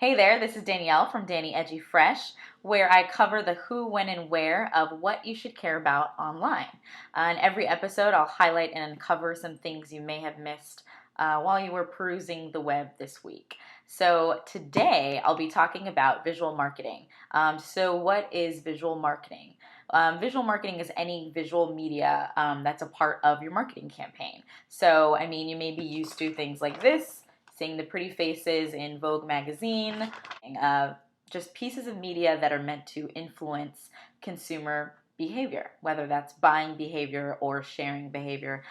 Hey there, this is Danielle from Danny Edgy Fresh, where I cover the who, when, and where of what you should care about online. In every episode, I'll highlight and uncover some things you may have missed while you were perusing the web this week. So today, I'll be talking about visual marketing. So what is visual marketing? Visual marketing is any visual media that's a part of your marketing campaign. So, you may be used to things like this, seeing the pretty faces in Vogue magazine, just pieces of media that are meant to influence consumer behavior, whether that's buying behavior or sharing behavior,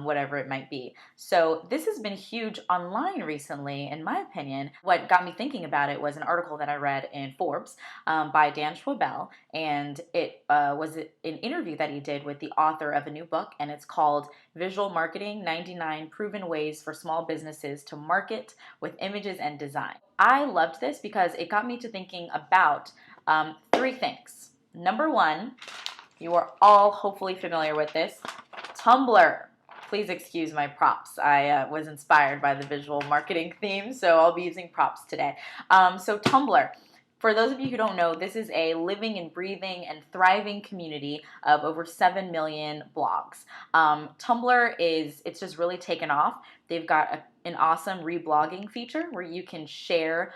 whatever it might be. So this has been huge online recently, in my opinion. What got me thinking about it was an article that I read in Forbes by Dan Schawbel, and it was an interview that he did with the author of a new book, and it's called Visual Marketing: 99 Proven Ways for Small Businesses to Market with Images and Design. I loved this because it got me to thinking about three things. Number one, you are all hopefully familiar with this, Tumblr. Please excuse my props. I was inspired by the visual marketing theme, so I'll be using props today. So Tumblr. For those of you who don't know, this is a living and breathing and thriving community of over 7 million blogs. Tumblr it's just really taken off. They've got an awesome reblogging feature where you can share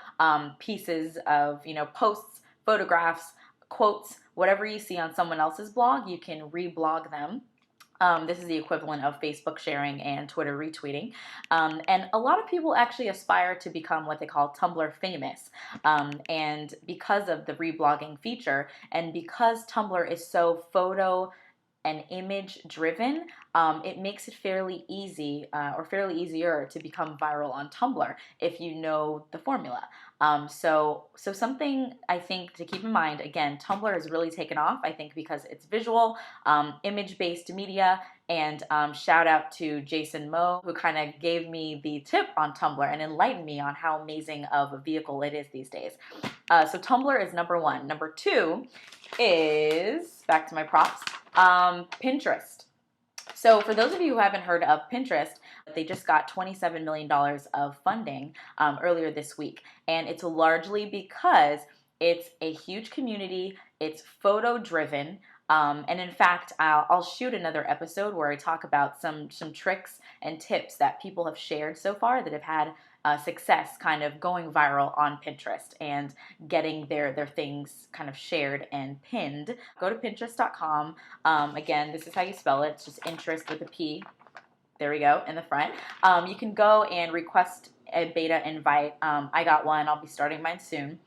pieces of, posts, photographs, quotes, whatever you see on someone else's blog, you can reblog them. This is the equivalent of Facebook sharing and Twitter retweeting. And a lot of people actually aspire to become what they call Tumblr famous. And because of the reblogging feature, and because Tumblr is so photo and image driven, it makes it fairly easy or fairly easier to become viral on Tumblr if you know the formula. So something I think to keep in mind, again, Tumblr has really taken off, I think, because it's visual, image-based media, and shout out to Jason Moe, who kind of gave me the tip on Tumblr and enlightened me on how amazing of a vehicle it is these days. So Tumblr is number one. Number two is, back to my props, Pinterest. So for those of you who haven't heard of Pinterest, they just got $27 million of funding earlier this week. And it's largely because it's a huge community, it's photo driven. And in fact, I'll shoot another episode where I talk about some tricks and tips that people have shared so far that have had success kind of going viral on Pinterest and getting their things kind of shared and pinned. Go to Pinterest.com. Again, this is how you spell it. It's just interest with a P. There we go, in the front. You can go and request a beta invite. I got one. I'll be starting mine soon.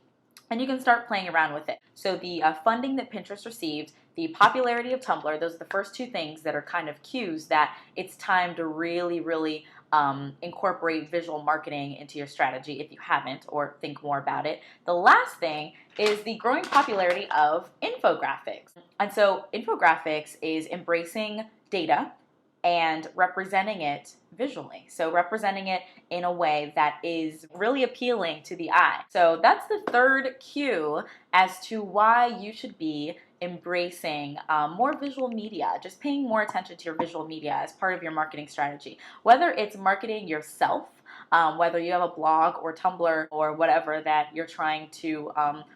And you can start playing around with it. So the funding that Pinterest received, the popularity of Tumblr, those are the first two things that are kind of cues that it's time to really, really incorporate visual marketing into your strategy if you haven't, or think more about it. The last thing is the growing popularity of infographics. And so infographics is embracing data and representing it visually. So representing it in a way that is really appealing to the eye. So that's the third cue as to why you should be embracing more visual media, just paying more attention to your visual media as part of your marketing strategy. Whether it's marketing yourself, whether you have a blog or Tumblr or whatever that you're trying to,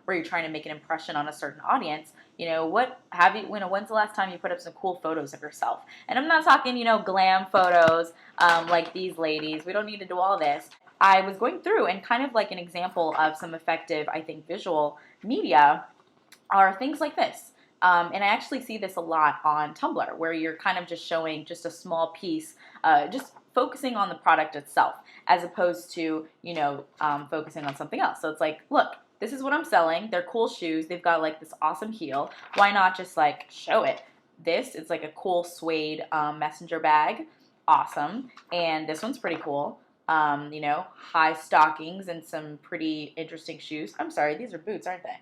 where you're trying to make an impression on a certain audience, when's the last time you put up some cool photos of yourself? And I'm not talking, glam photos like these ladies. We don't need to do all this. I was going through and kind of like an example of some effective, I think, visual media are things like this. And I actually see this a lot on Tumblr, where you're kind of just showing just a small piece, just focusing on the product itself, as opposed to, focusing on something else. So it's like, look, this is what I'm selling. They're cool shoes. They've got like this awesome heel. Why not just like show it? It's like a cool suede messenger bag. Awesome. And this one's pretty cool. High stockings and some pretty interesting shoes. I'm sorry, these are boots, aren't they?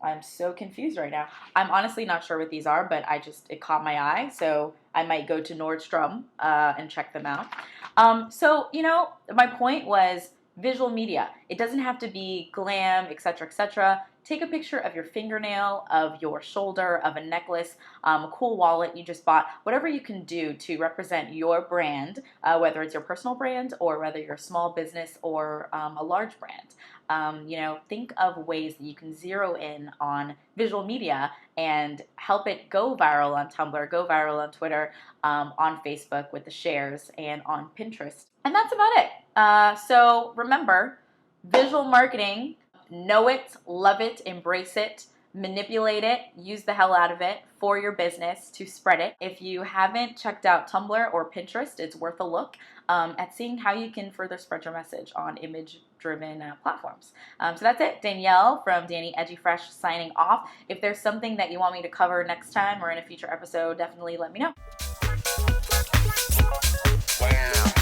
I'm so confused right now. I'm honestly not sure what these are, but it caught my eye, so I might go to Nordstrom and check them out. My point was visual media. It doesn't have to be glam, etc., etc. take a picture of your fingernail, of your shoulder, of a necklace, a cool wallet you just bought, whatever you can do to represent your brand, whether it's your personal brand or whether you're a small business or a large brand. Think of ways that you can zero in on visual media and help it go viral on Tumblr, go viral on Twitter, on Facebook with the shares, and on Pinterest. And that's about it. So remember, visual marketing, know it, love it, embrace it, manipulate it, use the hell out of it for your business to spread it. If you haven't checked out Tumblr or Pinterest, it's worth a look at seeing how you can further spread your message on image-driven platforms. So that's it. Danielle from Danny Edgy Fresh signing off. If there's something that you want me to cover next time or in a future episode, definitely let me know. Wow.